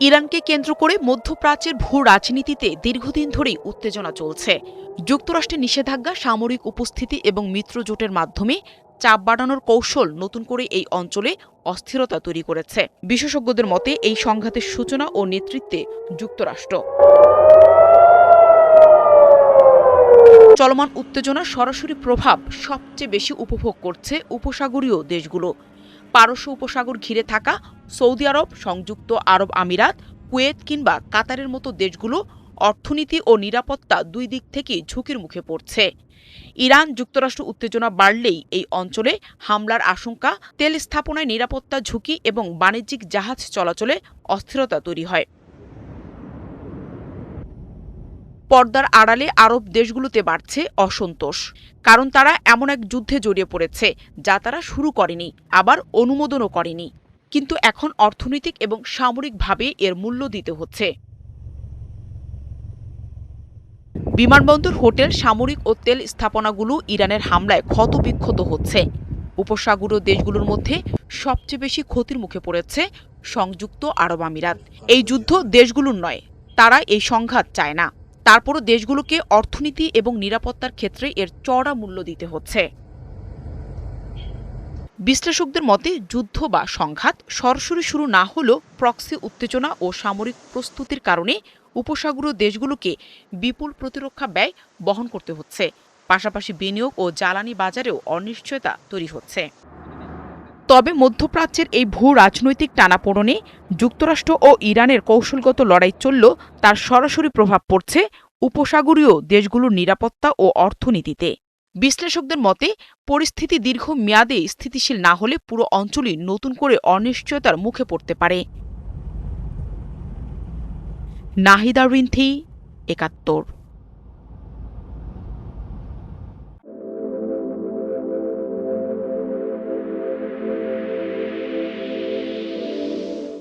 ইরানকে কেন্দ্র করে মধ্যপ্রাচ্যের ভূ রাজনীতিতে দীর্ঘদিন ধরেই উত্তেজনা চলছে। যুক্তরাষ্ট্রের নিষেধাজ্ঞা, সামরিক উপস্থিতি এবং মিত্রজোটের মাধ্যমে চাপ বাড়ানোর কৌশল নতুন করে এই অঞ্চলে অস্থিরতা তৈরি করেছে। বিশেষজ্ঞদের মতে এই সংঘাতের সূচনা ও নেতৃত্বে যুক্তরাষ্ট্র। চলমান উত্তেজনার সরাসরি প্রভাব সবচেয়ে বেশি উপভোগ করছে উপসাগরীয় দেশগুলো। পারস্য উপসাগর ঘিরে থাকা সৌদি আরব, সংযুক্ত আরব আমিরাত, কুয়েত কিংবা কাতারের মতো দেশগুলো অর্থনীতি ও নিরাপত্তা দুই দিক থেকেই ঝুঁকির মুখে পড়ছে। ইরান যুক্তরাষ্ট্র উত্তেজনা বাড়লেই এই অঞ্চলে হামলার আশঙ্কা, তেল স্থাপনায় নিরাপত্তা ঝুঁকি এবং বাণিজ্যিক জাহাজ চলাচলে অস্থিরতা তৈরি হয়। পর্দার আড়ালে আরব দেশগুলোতে বাড়ছে অসন্তোষ, কারণ তারা এমন এক যুদ্ধে জড়িয়ে পড়েছে যা তারা শুরু করেনি, আবার অনুমোদনও করেনি, কিন্তু এখন অর্থনৈতিক এবং সামরিকভাবে এর মূল্য দিতে হচ্ছে। বিমানবন্দর, হোটেল, সামরিক ও তেল স্থাপনাগুলো ইরানের হামলায় ক্ষতবিক্ষত হচ্ছে। উপসাগরীয় দেশগুলোর মধ্যে সবচেয়ে বেশি ক্ষতির মুখে পড়েছে সংযুক্ত আরব আমিরাত। এই যুদ্ধ দেশগুলোর নয়, তারা এই সংঘাত চায় না। তারপরও দেশগুলোকে অর্থনীতি এবং নিরাপত্তার ক্ষেত্রে এর চড়া মূল্য দিতে হচ্ছে। বিশ্লেষকদের মতে যুদ্ধ বা সংঘাত সরাসরি শুরু না হলেও প্রক্সি উত্তেজনা ও সামরিক প্রস্তুতির কারণে উপসাগরীয় দেশগুলোকে বিপুল প্রতিরক্ষা ব্যয় বহন করতে হচ্ছে। পাশাপাশি বিনিয়োগ ও জ্বালানি বাজারেও অনিশ্চয়তা তৈরি হচ্ছে। তবে মধ্যপ্রাচ্যের এই ভূ রাজনৈতিক টানাপোড়েনে যুক্তরাষ্ট্র ও ইরানের কৌশলগত লড়াই চললেও তার সরাসরি প্রভাব পড়ছে উপসাগরীয় দেশগুলোর নিরাপত্তা ও অর্থনীতিতে। বিশ্লেষকদের মতে পরিস্থিতি দীর্ঘমেয়াদে স্থিতিশীল না হলে পুরো অঞ্চলই নতুন করে অনিশ্চয়তার মুখে পড়তে পারে। নাহিদা রিন্থি, ৭১।